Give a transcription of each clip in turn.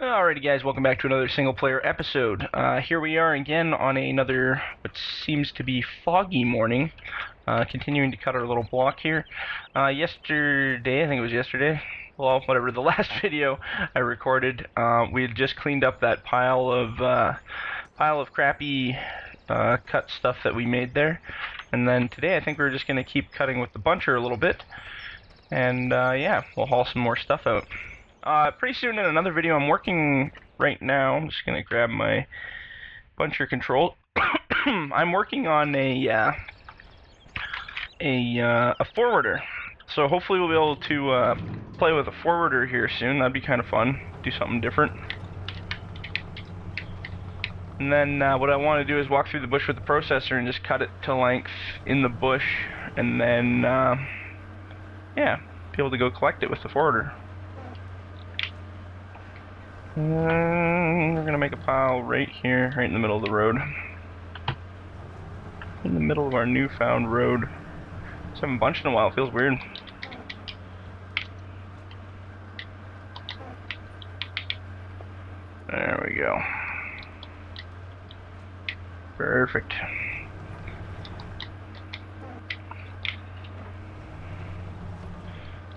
Alrighty guys, welcome back to another single player episode. Here we are again on another, what seems to be foggy morning, continuing to cut our little block here. Yesterday, I think it was yesterday, well, whatever, the last video I recorded, we had just cleaned up that pile of crappy cut stuff that we made there. And then today I think we're just going to keep cutting with the buncher a little bit. And yeah, we'll haul some more stuff out. Pretty soon in another video, I'm working right now. I'm just gonna grab my buncher control. I'm working on a forwarder. So hopefully we'll be able to play with a forwarder here soon. That'd be kind of fun. Do something different. And then what I want to do is walk through the bush with the processor and just cut it to length in the bush, and then yeah, be able to go collect it with the forwarder. We're gonna make a pile right here, right in the middle of the road. In the middle of our newfound road. Just haven't bunched in a while, it feels weird. There we go. Perfect.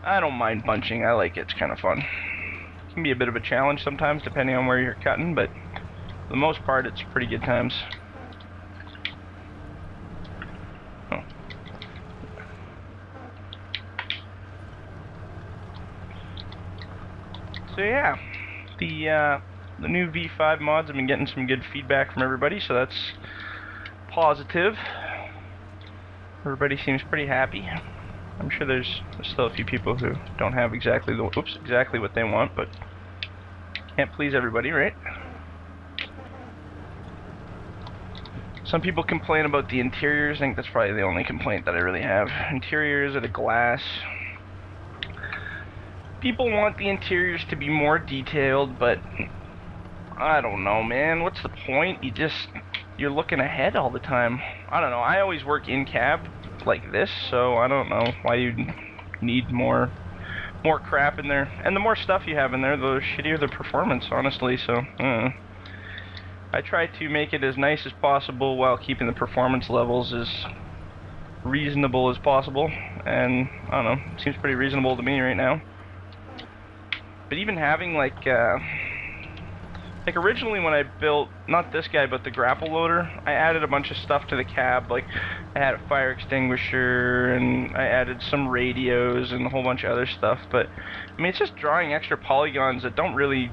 I don't mind bunching, I like it, it's kind of fun. Can be a bit of a challenge sometimes depending on where you're cutting, but for the most part it's pretty good times. Oh. So yeah, the new V5 mods have been getting some good feedback from everybody, so that's positive. Everybody seems pretty happy. I'm sure there's still a few people who don't have exactly what they want, but can't please everybody, right? Some people complain about the interiors. I think that's probably the only complaint that I really have. Interiors or the glass. People want the interiors to be more detailed, but I don't know, man. What's the point? You're looking ahead all the time. I don't know. I always work in cab like this, so I don't know why you need more crap in there. And the more stuff you have in there, the shittier the performance, honestly. So I try to make it as nice as possible while keeping the performance levels as reasonable as possible, and I don't know, it seems pretty reasonable to me right now. But even having like originally when I built, not this guy, but the grapple loader, I added a bunch of stuff to the cab. Like, I had a fire extinguisher, and I added some radios, and a whole bunch of other stuff. But, I mean, it's just drawing extra polygons that don't really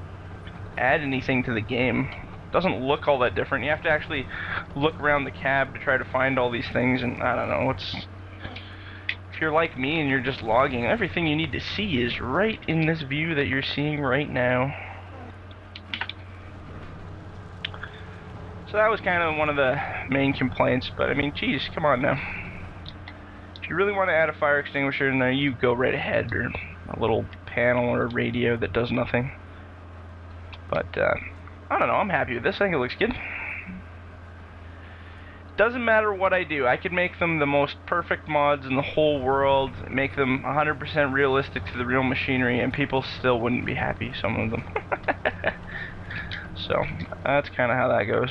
add anything to the game. It doesn't look all that different. You have to actually look around the cab to try to find all these things, and I don't know, if you're like me and you're just logging, everything you need to see is right in this view that you're seeing right now. So that was kind of one of the main complaints, but I mean, geez, come on now. If you really want to add a fire extinguisher in there, you go right ahead, or a little panel or a radio that does nothing. But, I don't know, I'm happy with this. I think it looks good. Doesn't matter what I do. I could make them the most perfect mods in the whole world, make them 100% realistic to the real machinery, and people still wouldn't be happy, some of them. So, that's kind of how that goes.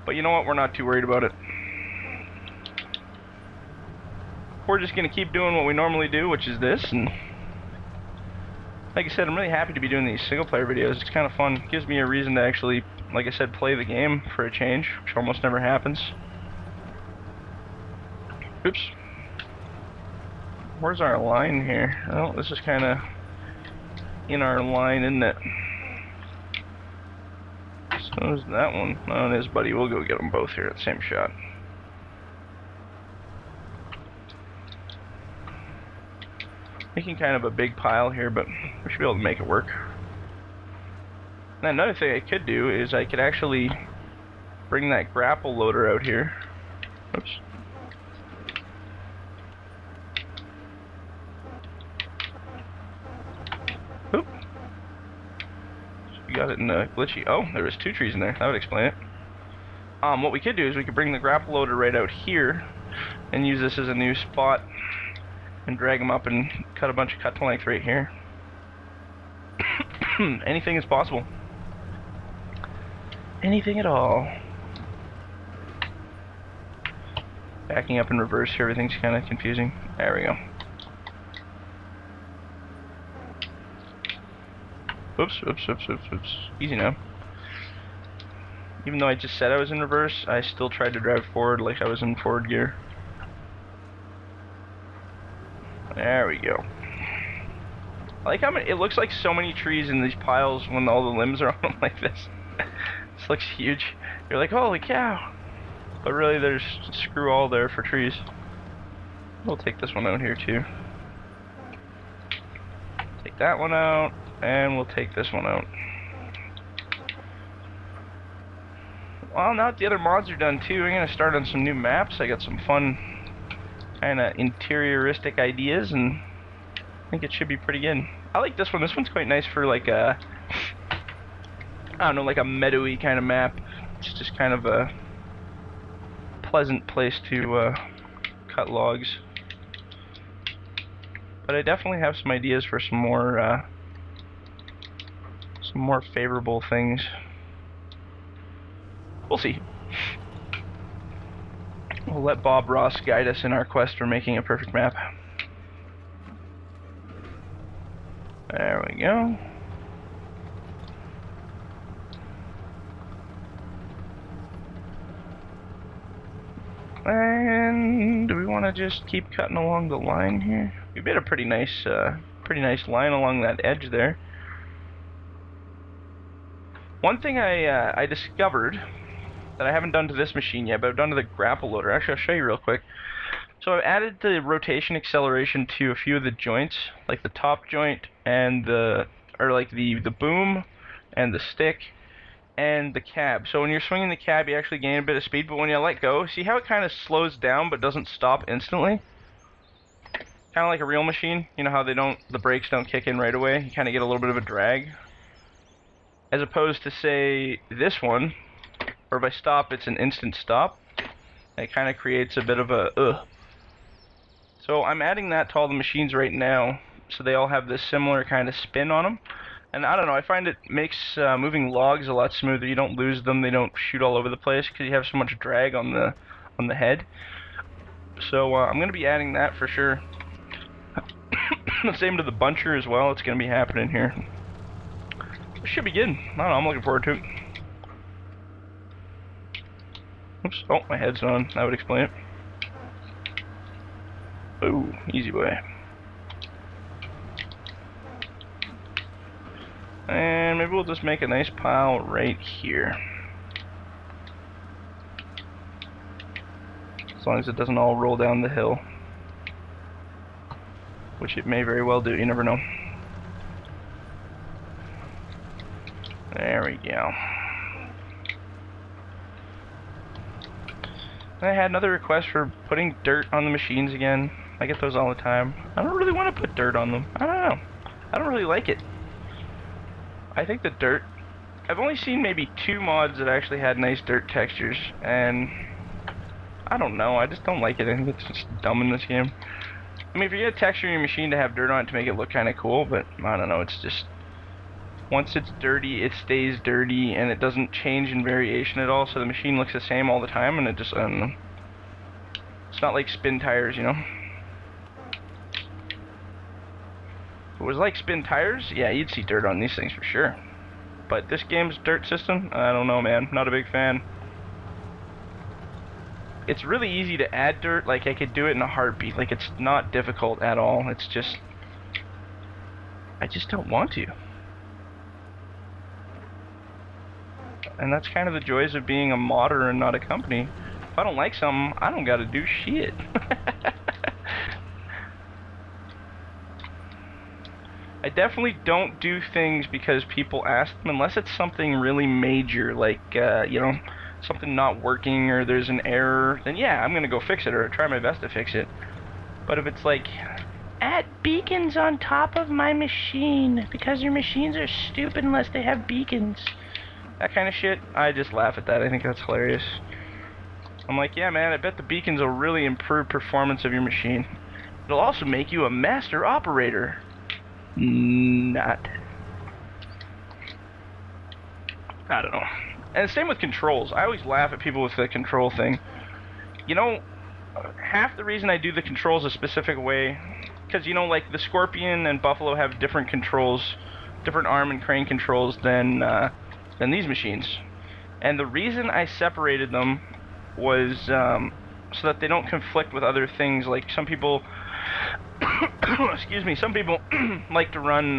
But you know what? We're not too worried about it. We're just going to keep doing what we normally do, which is this. And like I said, I'm really happy to be doing these single player videos. It's kind of fun. It gives me a reason to actually, like I said, play the game for a change, which almost never happens. Oops. Where's our line here? Oh, this is kind of in our line, isn't it? So is that one. Oh, it is, buddy. We'll go get them both here at the same shot. Making kind of a big pile here, but we should be able to make it work. And another thing I could do is I could actually bring that grapple loader out here. Oops. Oop. Got it in the glitchy. Oh, there was 2 trees in there. That would explain it. What we could do is we could bring the grapple loader right out here and use this as a new spot and drag them up and cut a bunch of cut to length right here. Anything is possible. Anything at all. Backing up in reverse here, everything's kind of confusing. There we go. Oops, oops, oops, oops, oops. Easy now. Even though I just said I was in reverse, I still tried to drive forward like I was in forward gear. There we go. I like how many, it looks like so many trees in these piles when all the limbs are on them like this. This looks huge. You're like, holy cow. But really there's screw all there for trees. We'll take this one out here too. Take that one out, and we'll take this one out. Well, now that the other mods are done too, I'm going to start on some new maps. I got some fun kind of interioristic ideas, and I think it should be pretty good. I like this one. This one's quite nice for like a, I don't know, like a meadowy kind of map. It's just kind of a pleasant place to cut logs. But I definitely have some ideas for some more favorable things. We'll see. We'll let Bob Ross guide us in our quest for making a perfect map. There we go. And do we want to just keep cutting along the line here? We made a pretty nice line along that edge there. One thing I discovered that I haven't done to this machine yet, but I've done to the grapple loader. Actually, I'll show you real quick. So I've added the rotation acceleration to a few of the joints, like the top joint and the boom and the stick and the cab. So when you're swinging the cab, you actually gain a bit of speed, but when you let go, see how it kind of slows down but doesn't stop instantly? Kind of like a real machine. You know how the brakes don't kick in right away? You kind of get a little bit of a drag. As opposed to, say, this one, or if I stop, it's an instant stop. It kind of creates a bit of a ugh. So I'm adding that to all the machines right now, so they all have this similar kind of spin on them. And I don't know, I find it makes moving logs a lot smoother. You don't lose them, they don't shoot all over the place because you have so much drag on the head. So I'm going to be adding that for sure. The same to the buncher as well. It's going to be happening here. It should be good. I don't know, I'm looking forward to it. Oops, oh, my head's on. That would explain it. Ooh, easy boy. And maybe we'll just make a nice pile right here. As long as it doesn't all roll down the hill. Which it may very well do, you never know. There we go. And I had another request for putting dirt on the machines again. I get those all the time. I don't really want to put dirt on them. I don't know. I don't really like it. I think the dirt... I've only seen maybe 2 mods that actually had nice dirt textures, and I don't know, I just don't like it. I think it's just dumb in this game. I mean, if you're gonna texture your machine to have dirt on it to make it look kind of cool, but I don't know, it's just... Once it's dirty, it stays dirty, and it doesn't change in variation at all, so the machine looks the same all the time, and it just, I don't know. It's not like spin tires, you know? If it was like spin tires, yeah, you'd see dirt on these things for sure. But this game's dirt system, I don't know, man. Not a big fan. It's really easy to add dirt, like I could do it in a heartbeat. Like, it's not difficult at all. It's just... I just don't want to. And that's kind of the joys of being a modder and not a company. If I don't like something, I don't gotta do shit. I definitely don't do things because people ask them, unless it's something really major, like, you know, something not working or there's an error, then yeah, I'm gonna go fix it or try my best to fix it. But if it's like, add beacons on top of my machine because your machines are stupid unless they have beacons, that kind of shit, I just laugh at that. I think that's hilarious. I'm like, yeah, man, I bet the beacons will really improve performance of your machine. It'll also make you a master operator. Not. I don't know. And same with controls. I always laugh at people with the control thing. You know, half the reason I do the controls a specific way, because, you know, like the Scorpion and Buffalo have different controls, different arm and crane controls than these machines. And the reason I separated them was so that they don't conflict with other things. Like some people, excuse me, some people like to run,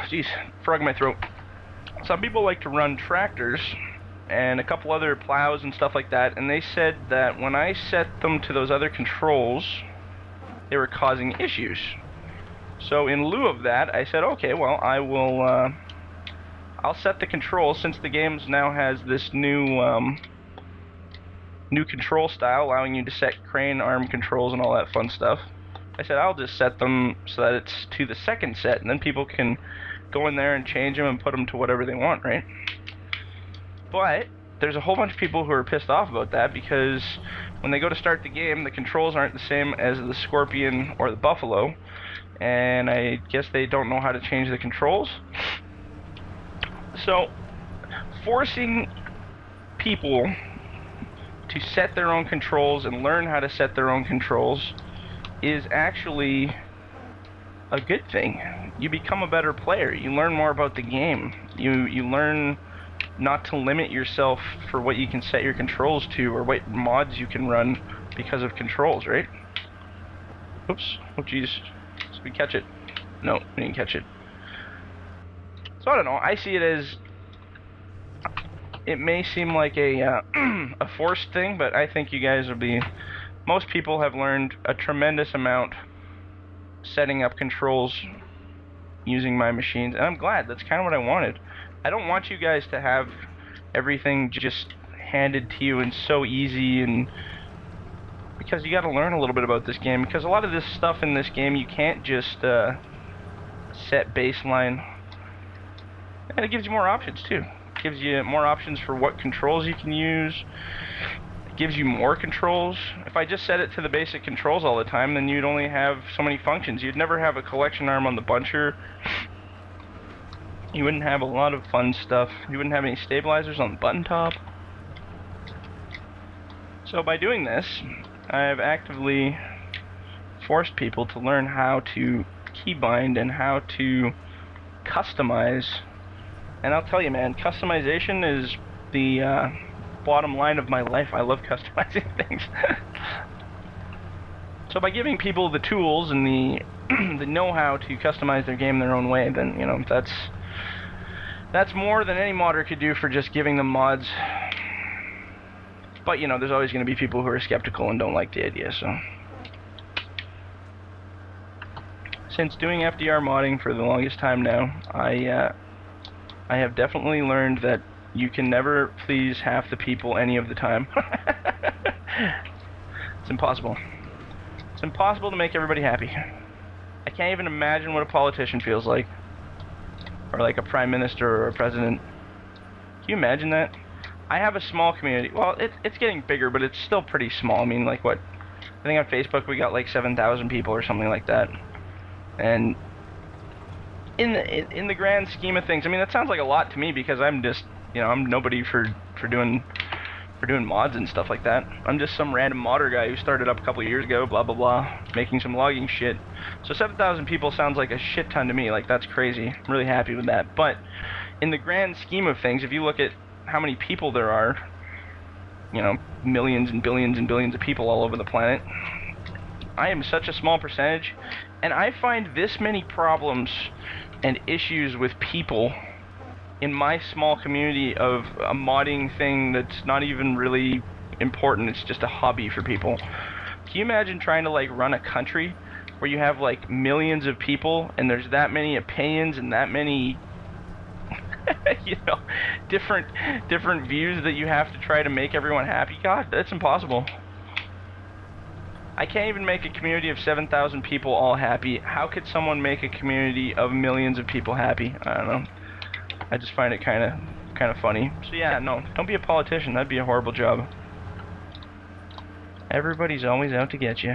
jeez, frog in my throat. Some people like to run tractors and a couple other plows and stuff like that, and they said that when I set them to those other controls, they were causing issues. So in lieu of that, I said, okay, well, I'll set the controls, since the game now has this new control style allowing you to set crane arm controls and all that fun stuff. I said I'll just set them so that it's to the second set, and then people can go in there and change them and put them to whatever they want, right? But there's a whole bunch of people who are pissed off about that, because when they go to start the game, the controls aren't the same as the Scorpion or the Buffalo, and I guess they don't know how to change the controls. So forcing people to set their own controls and learn how to set their own controls is actually a good thing. You become a better player. You learn more about the game. You learn not to limit yourself for what you can set your controls to or what mods you can run because of controls, right? Oops. Oh, jeez. Did we catch it? No, we didn't catch it. So I don't know. I see it as, it may seem like a a forced thing, but I think you guys will be, most people have learned a tremendous amount setting up controls using my machines, and I'm glad. That's kind of what I wanted. I don't want you guys to have everything just handed to you and so easy, and because you got to learn a little bit about this game, because a lot of this stuff in this game you can't just set baseline, and it gives you more options too. It gives you more options for what controls you can use. It gives you more controls. If I just set it to the basic controls all the time, then you'd only have so many functions. You'd never have a collection arm on the buncher. You wouldn't have a lot of fun stuff. You wouldn't have any stabilizers on the button top. So by doing this, I've actively forced people to learn how to keybind and how to customize. And I'll tell you, man, customization is the bottom line of my life. I love customizing things. So by giving people the tools and the the know-how to customize their game their own way, then, you know, that's more than any modder could do for just giving them mods. But, you know, there's always going to be people who are skeptical and don't like the idea, so. Since doing FDR modding for the longest time now, I have definitely learned that you can never please half the people any of the time. It's impossible. It's impossible to make everybody happy. I can't even imagine what a politician feels like. Or like a prime minister or a president. Can you imagine that? I have a small community. Well, it's getting bigger, but it's still pretty small. I mean, like what? I think on Facebook we got like 7,000 people or something like that. And in the grand scheme of things, I mean, that sounds like a lot to me, because I'm just, you know, I'm nobody for doing mods and stuff like that. I'm just some random modder guy who started up a couple of years ago, blah blah blah, making some logging shit. So 7,000 people sounds like a shit ton to me. Like, that's crazy. I'm really happy with that. But in the grand scheme of things, if you look at how many people there are, you know, millions and billions of people all over the planet, I am such a small percentage, and I find this many problems and issues with people in my small community of a modding thing that's not even really important. It's just a hobby for people. Can you imagine trying to like run a country where you have like millions of people and there's that many opinions and that many you know, different views that you have to try to make everyone happy? God, that's impossible. I can't even make a community of 7,000 people all happy. How could someone make a community of millions of people happy? I don't know. I just find it kind of funny. So yeah, no, don't be a politician. That'd be a horrible job. Everybody's always out to get you.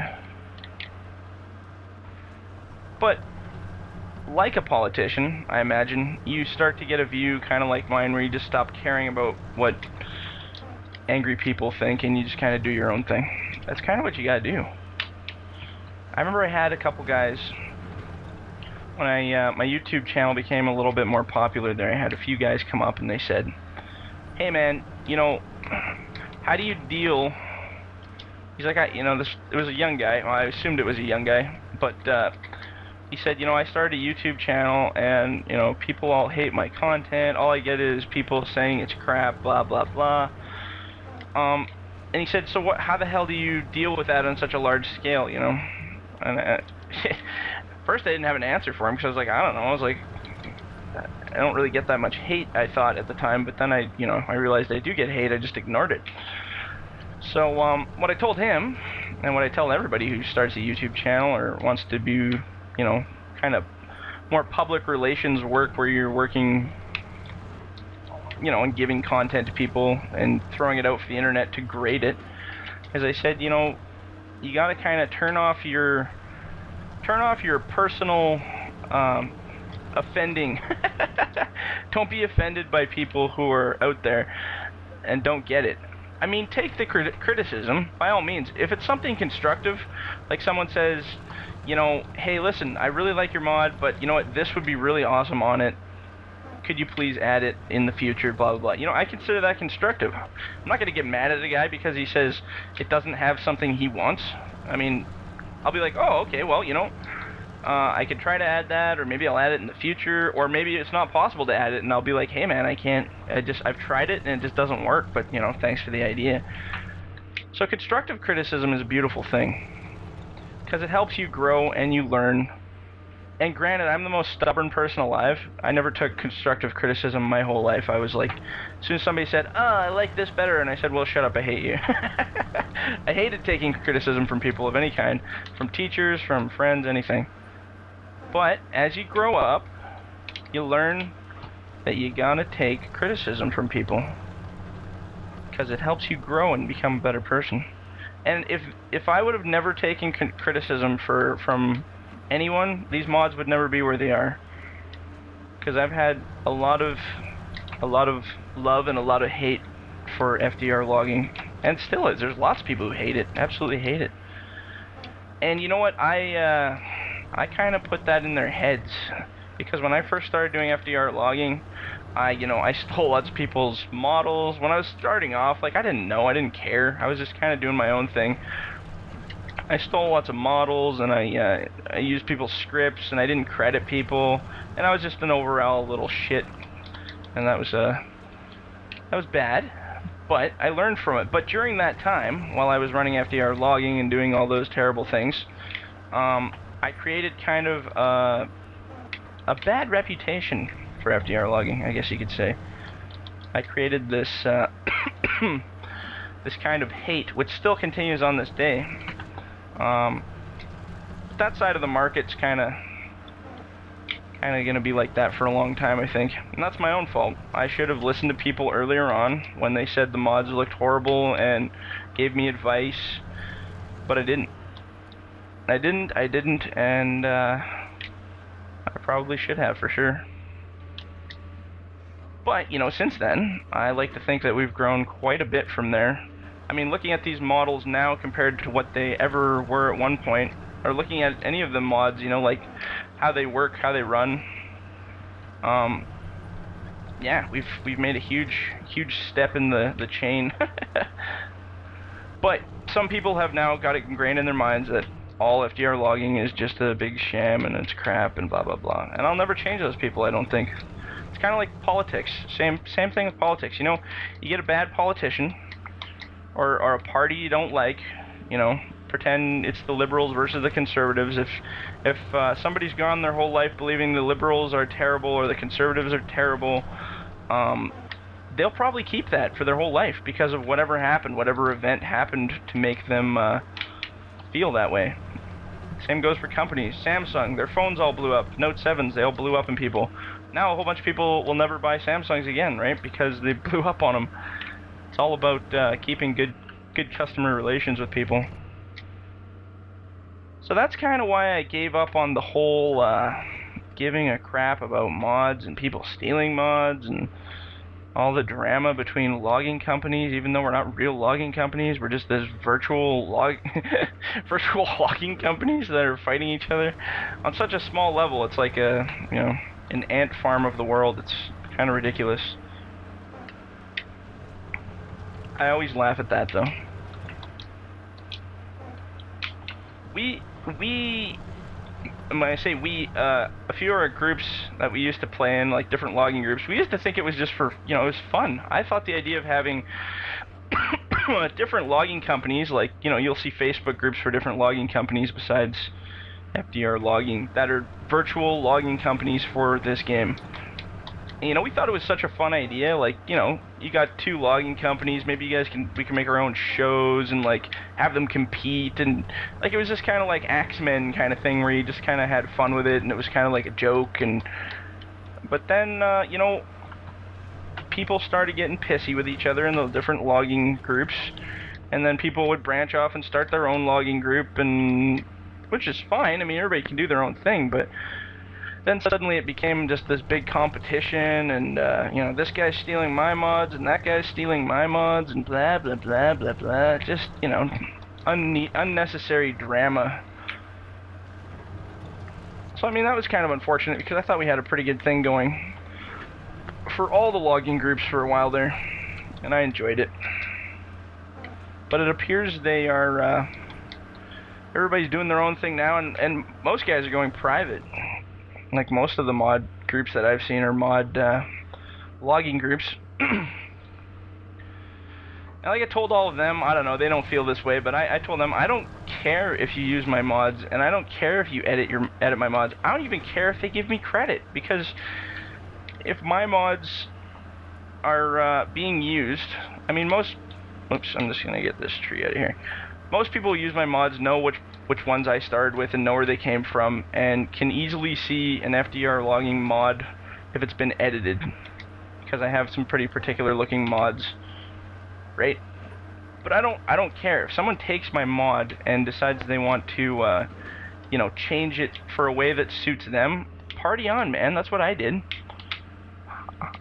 But like a politician, I imagine, you start to get a view kind of like mine where you just stop caring about what angry people think and you just kind of do your own thing. That's kind of what you gotta do. I remember I had a couple guys when my YouTube channel became a little bit more popular there. I had a few guys come up and they said, "Hey man, you know, how do you deal?" He's like, it was a young guy. Well, I assumed it was a young guy, but he said, "You know, I started a YouTube channel and, you know, people all hate my content. All I get is people saying it's crap, blah blah blah." And he said, "So what? How the hell do you deal with that on such a large scale, you know?" And first I didn't have an answer for him because I was like, I don't know. I was like, I don't really get that much hate, I thought at the time, but then I realized I do get hate. I just ignored it. So what I told him, and what I tell everybody who starts a YouTube channel or wants to do, you know, kind of more public relations work where you're working, you know, and giving content to people and throwing it out for the internet to grade it, as I said, you know, you got to kind of turn off your personal offending. Don't be offended by people who are out there and don't get it. I mean, take the criticism, by all means. If it's something constructive, like someone says, you know, "Hey, listen, I really like your mod, but you know what, this would be really awesome on it. Could you please add it in the future, blah, blah, blah." You know, I consider that constructive. I'm not going to get mad at a guy because he says it doesn't have something he wants. I mean, I'll be like, "Oh, okay, well, you know, I could try to add that, or maybe I'll add it in the future, or maybe it's not possible to add it," and I'll be like, "Hey man, I can't, I've tried it and it just doesn't work, but you know, thanks for the idea." So constructive criticism is a beautiful thing, because it helps you grow and you learn. And granted, I'm the most stubborn person alive. I never took constructive criticism my whole life. I was like, as soon as somebody said, "Oh, I like this better," and I said, "Well, shut up, I hate you." I hated taking criticism from people of any kind, from teachers, from friends, anything. But as you grow up, you learn that you gotta take criticism from people, because it helps you grow and become a better person. And if I would have never taken criticism from anyone, these mods would never be where they are. Because I've had a lot of love and a lot of hate for FDR logging, and still is. There's lots of people who hate it, absolutely hate it. And you know what? I kind of put that in their heads, because when I first started doing FDR logging, I stole lots of people's models. When I was starting off, like, I didn't know, I didn't care. I was just kind of doing my own thing. I stole lots of models, and I used people's scripts, and I didn't credit people, and I was just an overall little shit, and that was bad, but I learned from it. But during that time, while I was running FDR logging and doing all those terrible things, I created kind of a bad reputation for FDR logging, I guess you could say. I created this this kind of hate, which still continues on this day. That side of the market's kind of gonna be like that for a long time, I think, and that's my own fault. I should have listened to people earlier on when they said the mods looked horrible and gave me advice, but I didn't, and I probably should have, for sure. But, you know, since then, I like to think that we've grown quite a bit from there. I mean, looking at these models now compared to what they ever were at one point, or looking at any of the mods, you know, like how they work, how they run, yeah, we've made a huge step in the chain. But some people have now got it ingrained in their minds that all FDR logging is just a big sham and it's crap and blah blah blah. And I'll never change those people, I don't think. It's kind of like politics. Same thing with politics. You know, you get a bad politician, or a party you don't like, you know, pretend it's the liberals versus the conservatives. If somebody's gone their whole life believing the liberals are terrible or the conservatives are terrible, they'll probably keep that for their whole life because of whatever happened, whatever event happened to make them feel that way. Same goes for companies. Samsung, their phones all blew up. Note 7s, they all blew up in people. Now a whole bunch of people will never buy Samsungs again, right? Because they blew up on them. It's all about keeping good customer relations with people. So that's kind of why I gave up on the whole giving a crap about mods and people stealing mods and all the drama between logging companies, even though we're not real logging companies, we're just this virtual virtual logging companies that are fighting each other on such a small level. It's like an ant farm of the world. It's kind of ridiculous. I always laugh at that, though. When I say we, a few of our groups that we used to play in, like different logging groups, we used to think it was just for, it was fun. I thought the idea of having different logging companies, like, you'll see Facebook groups for different logging companies besides FDR Logging, that are virtual logging companies for this game. And, we thought it was such a fun idea, like, you got 2 logging companies, maybe we can make our own shows and, like, have them compete, and, like, it was just kind of like Axemen kind of thing where you just kind of had fun with it, and it was kind of like a joke, but then, people started getting pissy with each other in the different logging groups, and then people would branch off and start their own logging group, and, which is fine, I mean, everybody can do their own thing, but then suddenly it became just this big competition, and, this guy's stealing my mods, and that guy's stealing my mods, and blah, blah, blah, blah, blah. Just, unnecessary drama. So, I mean, that was kind of unfortunate, because I thought we had a pretty good thing going for all the logging groups for a while there, and I enjoyed it. But it appears they are, everybody's doing their own thing now, and most guys are going private. Like, most of the mod groups that I've seen are mod logging groups. And like I told all of them, I don't know, they don't feel this way, but I told them, I don't care if you use my mods, and I don't care if you edit my mods. I don't even care if they give me credit, because if my mods are being used, I mean, oops, I'm just going to get this tree out of here. Most people who use my mods know which ones I started with and know where they came from, and can easily see an FDR Logging mod if it's been edited, because I have some pretty particular looking mods, right? But I don't care if someone takes my mod and decides they want to change it for a way that suits them. Party on, man. That's what I did.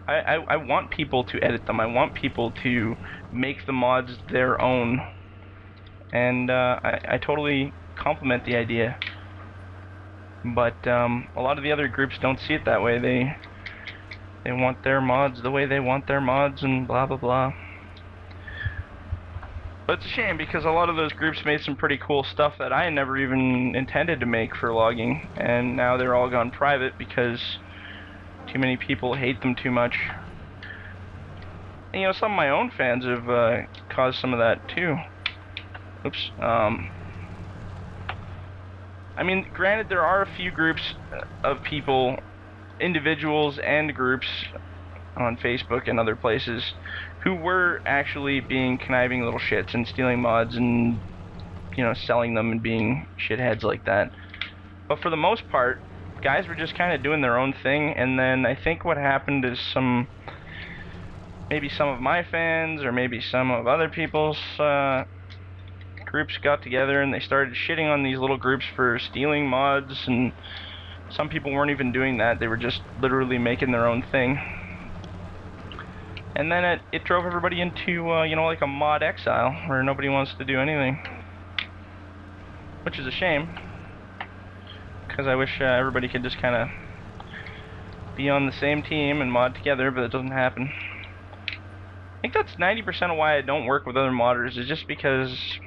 I want people to edit them. I want people to make the mods their own. And I totally compliment the idea, but a lot of the other groups don't see it that way. They want their mods the way they want their mods, and blah blah blah. But it's a shame, because a lot of those groups made some pretty cool stuff that I never even intended to make for logging, and now they're all gone private because too many people hate them too much. And, some of my own fans have caused some of that too. Oops. I mean, granted, there are a few groups of people, individuals and groups on Facebook and other places, who were actually being conniving little shits and stealing mods and, selling them and being shitheads like that. But for the most part, guys were just kind of doing their own thing, and then I think what happened is maybe some of my fans, or maybe some of other people's, groups got together and they started shitting on these little groups for stealing mods, and some people weren't even doing that. They were just literally making their own thing. And then it drove everybody into, like a mod exile, where nobody wants to do anything. Which is a shame, because I wish everybody could just kind of be on the same team and mod together, but it doesn't happen. I think that's 90% of why I don't work with other modders, is just because,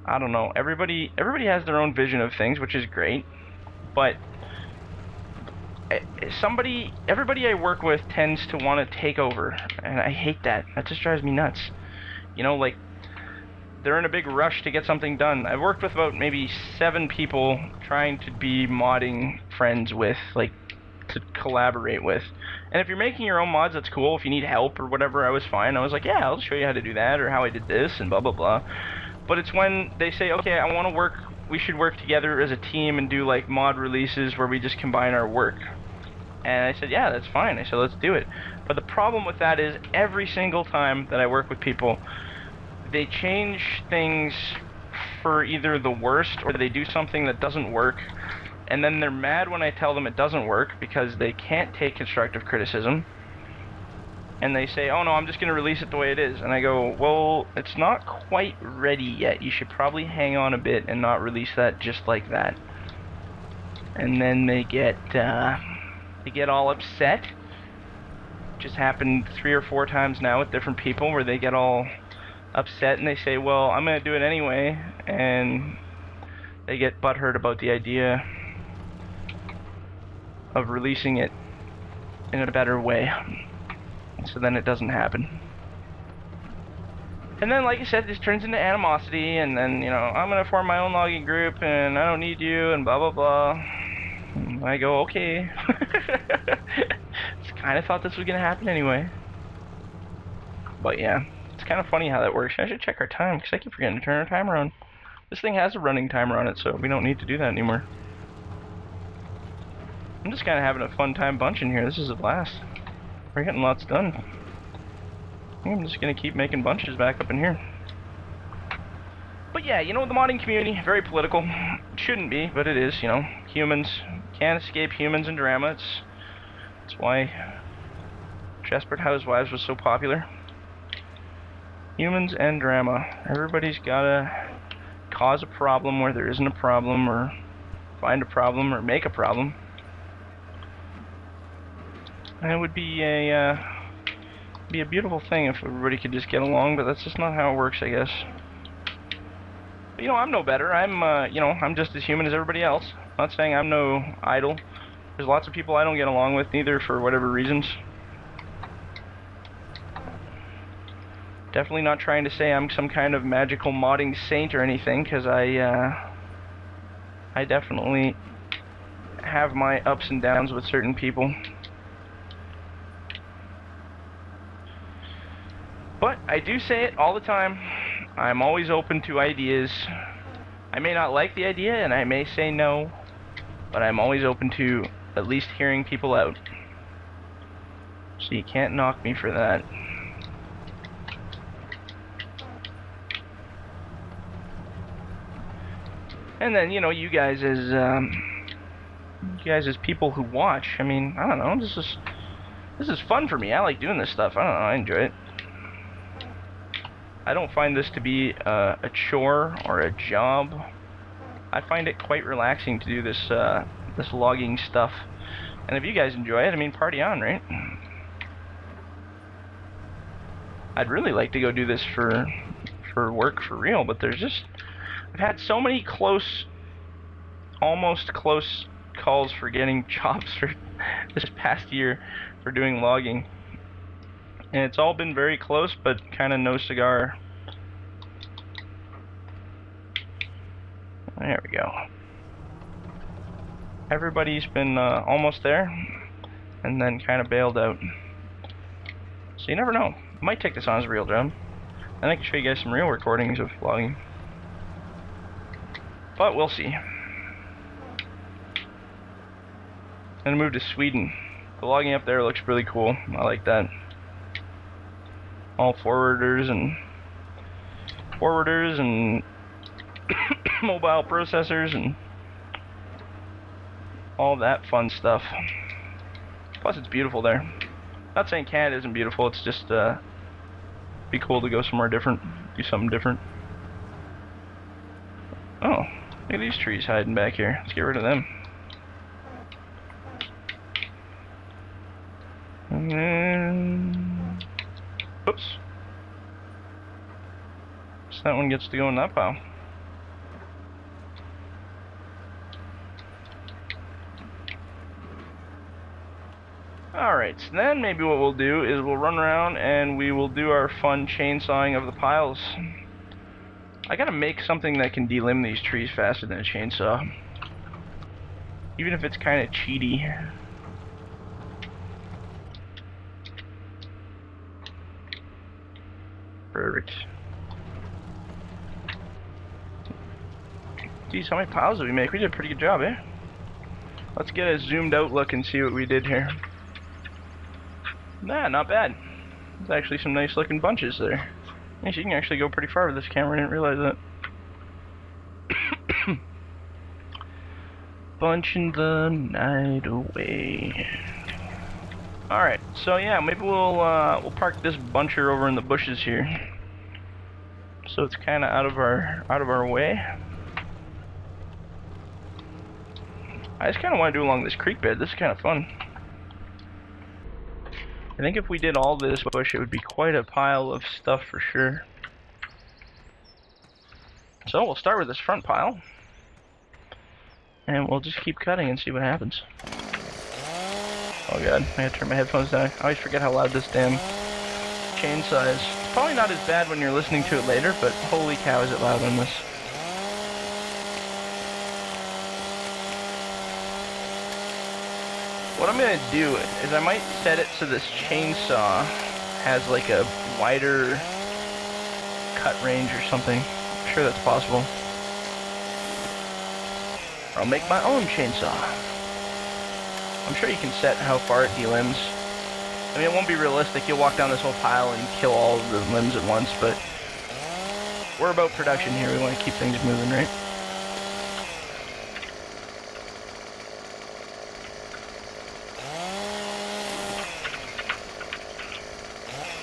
I don't know, everybody has their own vision of things, which is great, but everybody I work with tends to want to take over, and I hate that. That just drives me nuts. Like, they're in a big rush to get something done. I've worked with about maybe 7 people trying to be modding friends with, like, to collaborate with. And if you're making your own mods, that's cool. If you need help or whatever, I was fine. I was like, yeah, I'll show you how to do that, or how I did this, and blah blah blah. But it's when they say, okay, we should work together as a team and do, like, mod releases where we just combine our work. And I said, yeah, that's fine. I said, let's do it. But the problem with that is, every single time that I work with people, they change things for either the worst, or they do something that doesn't work, and then they're mad when I tell them it doesn't work because they can't take constructive criticism. And they say, oh no, I'm just going to release it the way it is. And I go, well, it's not quite ready yet. You should probably hang on a bit and not release that just like that. And then they get all upset. Just happened 3 or 4 times now with different people where they get all upset and they say, well, I'm going to do it anyway. And they get butthurt about the idea of releasing it in a better way. So then it doesn't happen. And then, like I said, this turns into animosity, and then, you know, I'm gonna form my own logging group, and I don't need you, and blah blah blah. And I go, okay. Just kind of thought this was gonna happen anyway. But yeah, it's kind of funny how that works. I should check our time, because I keep forgetting to turn our timer on. This thing has a running timer on it, so we don't need to do that anymore. I'm just kind of having a fun time bunching here. This is a blast. We're getting lots done. I'm just gonna keep making bunches back up in here. But yeah, you know, the modding community, very political. It shouldn't be, but it is, you know. Humans, can't escape humans and drama. It's why Desperate Housewives was so popular. Humans and drama. Everybody's gotta cause a problem where there isn't a problem, or find a problem, or make a problem. And it would be a beautiful thing if everybody could just get along, but that's just not how it works, I guess. But, you know, I'm no better. I'm, you know, I'm just as human as everybody else. I'm not saying I'm no idol. There's lots of people I don't get along with, neither, for whatever reasons. Definitely not trying to say I'm some kind of magical modding saint or anything, because I definitely have my ups and downs with certain people. But I do say it all the time. I'm always open to ideas. I may not like the idea, and I may say no, but I'm always open to at least hearing people out. So you can't knock me for that. And then, you know, you guys as people who watch, I mean, I don't know, this is fun for me. I like doing this stuff. I don't know, I enjoy it. I don't find this to be a chore or a job. I find it quite relaxing to do this this logging stuff. And if you guys enjoy it, I mean, party on, right? I'd really like to go do this for work for real, but there's just, I've had so many close, almost close calls for getting jobs for this past year for doing logging. And it's all been very close, but kind of no cigar. There we go. Everybody's been almost there, and then kind of bailed out. So you never know. I might take this on as a real job. And I can show you guys some real recordings of logging. But we'll see. I'm gonna move to Sweden. The logging up there looks really cool. I like that. All forwarders and mobile processors and all that fun stuff. Plus it's beautiful there. Not saying Canada isn't beautiful, it's just be cool to go somewhere different, do something different. Oh, look at these trees hiding back here. Let's get rid of them. And then, oops. So that one gets to go in that pile. Alright, so then maybe what we'll do is we'll run around and we will do our fun chainsawing of the piles. I gotta make something that can delimb these trees faster than a chainsaw. Even if it's kinda cheaty. Perfect. Geez, how many piles did we make? We did a pretty good job, eh? Let's get a zoomed out look and see what we did here. Nah, not bad. There's actually some nice looking bunches there. Yes, you can actually go pretty far with this camera, I didn't realize that. bunching the night away. Alright, so yeah, maybe we'll park this buncher over in the bushes here. So it's kinda out of our way. I just kinda wanna do along this creek bed, this is kinda fun. I think if we did all this bush, it would be quite a pile of stuff for sure. So we'll start with this front pile. And we'll just keep cutting and see what happens. Oh god, I gotta turn my headphones down. I always forget how loud this damn chainsaw is. It's probably not as bad when you're listening to it later, but holy cow is it loud on this. What I'm gonna do is I might set it so this chainsaw has like a wider cut range or something. I'm sure that's possible. Or I'll make my own chainsaw. I'm sure you can set how far it delimbs. I mean, it won't be realistic. You'll walk down this whole pile and kill all of the limbs at once, but we're about production here. We want to keep things moving, right?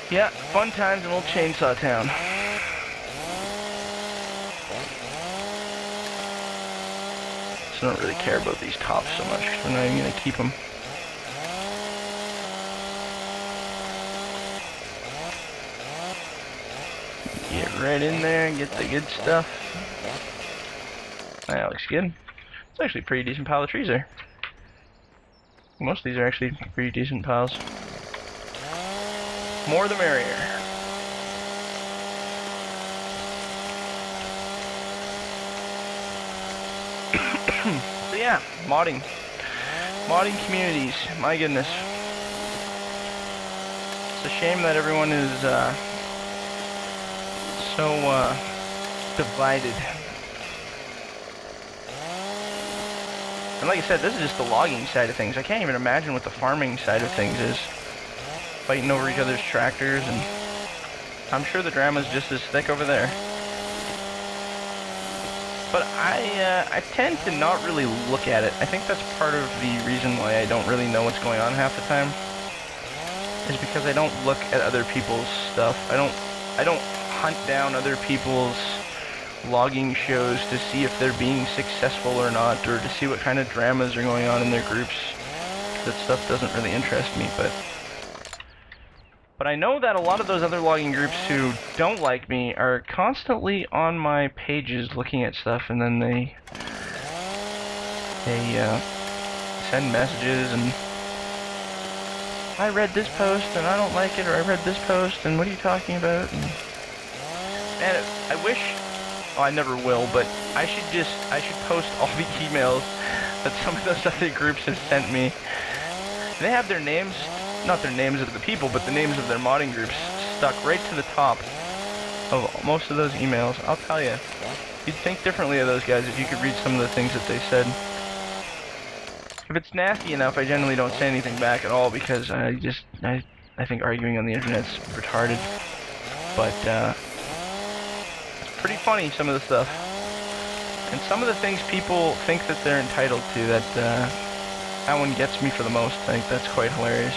Yeah, fun times in old Chainsaw Town. So I don't really care about these tops so much, because we're not even going to keep them. Get right in there and get the good stuff. That looks good. It's actually a pretty decent pile of trees there. Most of these are actually pretty decent piles. More the merrier. So yeah, modding communities, my goodness. It's a shame that everyone is so divided. And like I said, this is just the logging side of things. I can't even imagine what the farming side of things is. Fighting over each other's tractors, and I'm sure the drama's just as thick over there. But I tend to not really look at it. I think that's part of the reason why I don't really know what's going on half the time. Is because I don't look at other people's stuff. I don't hunt down other people's logging shows to see if they're being successful or not, or to see what kind of dramas are going on in their groups. That stuff doesn't really interest me, But I know that a lot of those other logging groups who don't like me are constantly on my pages looking at stuff, and then they send messages and I read this post and I don't like it, or I read this post and what are you talking about? And I wish, oh, I never will, but I should post all the emails that some of those other groups have sent me. They have their names. Not their names of the people, but the names of their modding groups stuck right to the top of most of those emails. I'll tell you, you'd think differently of those guys if you could read some of the things that they said. If it's nasty enough, I generally don't say anything back at all, because I think arguing on the internet's retarded. But it's pretty funny, some of the stuff. And some of the things people think that they're entitled to, that one gets me for the most. I think that's quite hilarious.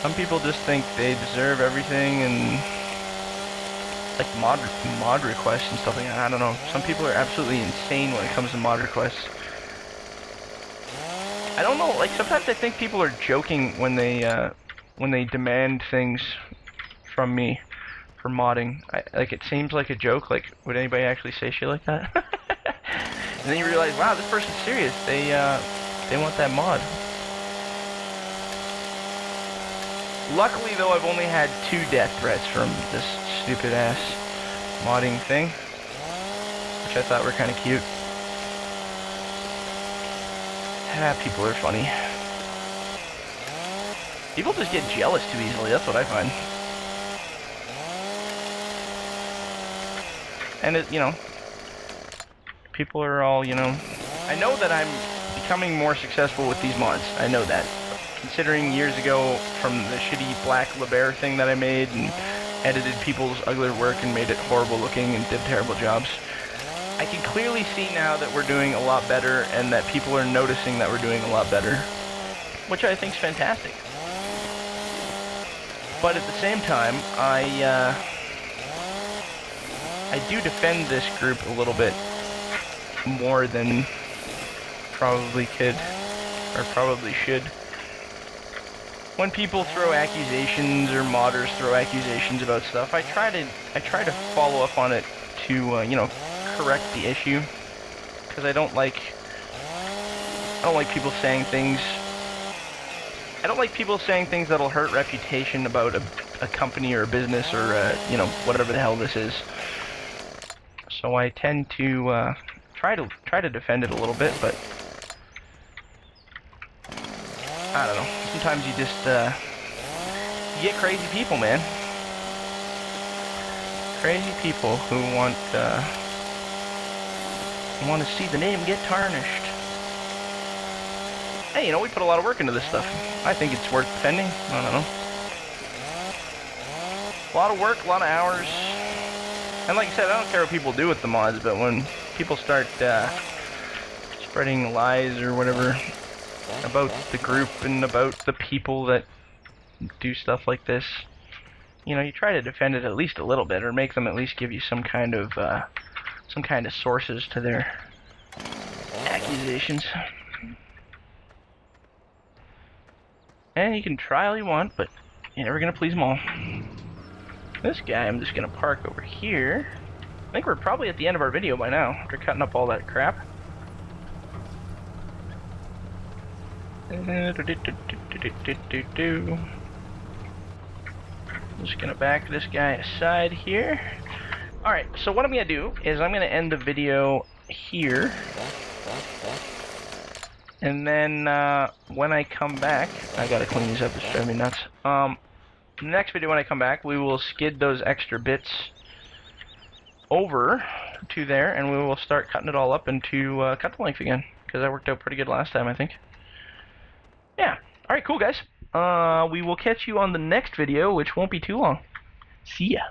Some people just think they deserve everything, and like mod requests and stuff like that. I don't know. Some people are absolutely insane when it comes to mod requests. I don't know. Like, sometimes I think people are joking when they demand things from me for modding. Like, it seems like a joke. Like, would anybody actually say shit like that? And then you realize, wow, this person's serious. They want that mod. Luckily, though, I've only had 2 death threats from this stupid-ass modding thing, which I thought were kind of cute. People are funny. People just get jealous too easily, that's what I find. And people are all, I know that I'm becoming more successful with these mods. I know that. Considering years ago from the shitty black LeBaire thing that I made and edited people's ugly work and made it horrible looking and did terrible jobs. I can clearly see now that we're doing a lot better and that people are noticing that we're doing a lot better, which I think is fantastic. But at the same time, I do defend this group a little bit more than probably could, or probably should. When people throw accusations or modders throw accusations about stuff, I try to follow up on it to you know, correct the issue, because I don't like people saying things. I don't like people saying things that'll hurt reputation about a company or a business or you know, whatever the hell this is. So I tend to try to defend it a little bit, but I don't know. Sometimes you just you get crazy people, man. Crazy people who want to see the name get tarnished. Hey, you know, we put a lot of work into this stuff. I think it's worth defending. I don't know. A lot of work, a lot of hours. And like I said, I don't care what people do with the mods, but when people start spreading lies or whatever about the group and about the people that do stuff like this, you know, you try to defend it at least a little bit, or make them at least give you some kind of sources to their accusations. And you can try all you want, but you're never gonna please them all. This guy, I'm just gonna park over here. I think we're probably at the end of our video by now, after cutting up all that crap. Just gonna back this guy aside here. Alright, so what I'm gonna do is I'm gonna end the video here. And then when I come back, I gotta clean these up, it's driving me nuts. The next video when I come back, we will skid those extra bits over to there, and we will start cutting it all up into cut the length again, because that worked out pretty good last time, I think. Yeah. Alright, cool guys. We will catch you on the next video, which won't be too long. See ya.